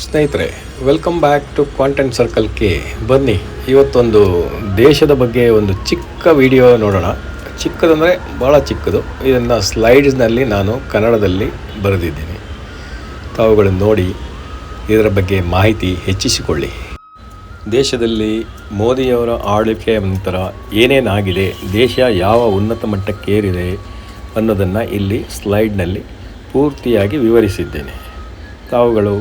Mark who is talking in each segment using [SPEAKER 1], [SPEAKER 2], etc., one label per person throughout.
[SPEAKER 1] ಸ್ನೇಹಿತರೆ, welcome back to content ಸರ್ಕಲ್ಗೆ ಬನ್ನಿ. ಇವತ್ತೊಂದು ದೇಶದ ಬಗ್ಗೆ ಒಂದು ಚಿಕ್ಕ ವಿಡಿಯೋ ನೋಡೋಣ. ಚಿಕ್ಕದಂದರೆ ಭಾಳ ಚಿಕ್ಕದು. ಇದನ್ನು ಸ್ಲೈಡ್ಸ್ನಲ್ಲಿ ನಾನು ಕನ್ನಡದಲ್ಲಿ ಬರೆದಿದ್ದೀನಿ. ತಾವುಗಳನ್ನು ನೋಡಿ ಇದರ ಬಗ್ಗೆ ಮಾಹಿತಿ ಹೆಚ್ಚಿಸಿಕೊಳ್ಳಿ. ದೇಶದಲ್ಲಿ ಮೋದಿಯವರ ಆಳ್ವಿಕೆಯ ನಂತರ ಏನೇನಾಗಿದೆ, ದೇಶ ಯಾವ ಉನ್ನತ ಮಟ್ಟಕ್ಕೇರಿದೆ ಅನ್ನೋದನ್ನು ಇಲ್ಲಿ ಸ್ಲೈಡ್ನಲ್ಲಿ ಪೂರ್ತಿಯಾಗಿ ವಿವರಿಸಿದ್ದೇನೆ. ತಾವುಗಳು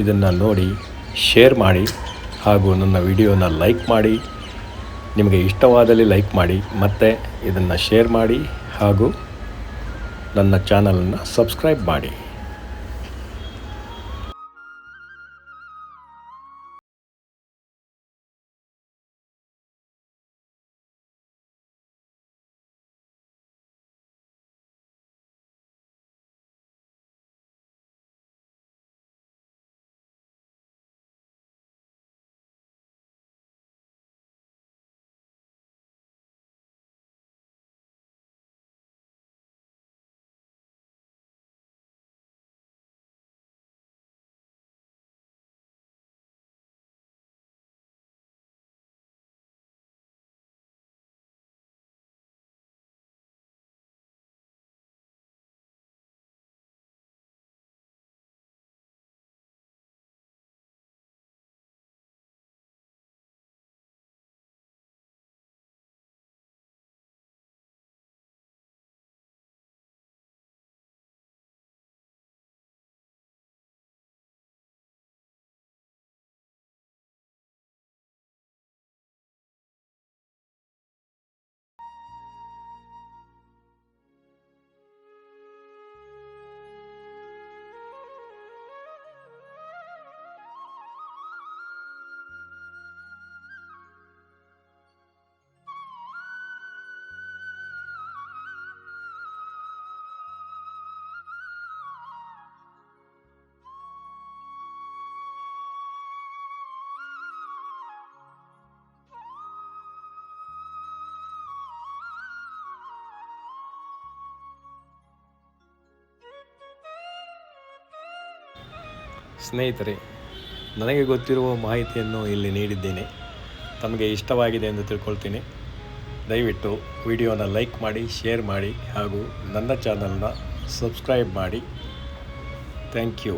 [SPEAKER 1] ಇದನ್ನು ನೋಡಿ ಶೇರ್ ಮಾಡಿ ಹಾಗೂ ನನ್ನ ವಿಡಿಯೋನ ಲೈಕ್ ಮಾಡಿ. ನಿಮಗೆ ಇಷ್ಟವಾದಲ್ಲಿ ಲೈಕ್ ಮಾಡಿ, ಮತ್ತು ಇದನ್ನು ಶೇರ್ ಮಾಡಿ ಹಾಗೂ ನನ್ನ ಚಾನಲನ್ನು ಸಬ್ಸ್ಕ್ರೈಬ್ ಮಾಡಿ. ಸ್ನೇಹಿತರೆ, ನನಗೆ ಗೊತ್ತಿರುವ ಮಾಹಿತಿಯನ್ನು ಇಲ್ಲಿ ನೀಡಿದ್ದೇನೆ. ತಮಗೆ ಇಷ್ಟವಾಗಿದೆ ಎಂದು ತಿಳ್ಕೊಳ್ತೀನಿ. ದಯವಿಟ್ಟು ವಿಡಿಯೋನ ಲೈಕ್ ಮಾಡಿ, ಶೇರ್ ಮಾಡಿ ಹಾಗೂ ನನ್ನ ಚಾನಲ್ನ ಸಬ್ಸ್ಕ್ರೈಬ್ ಮಾಡಿ. Thank you.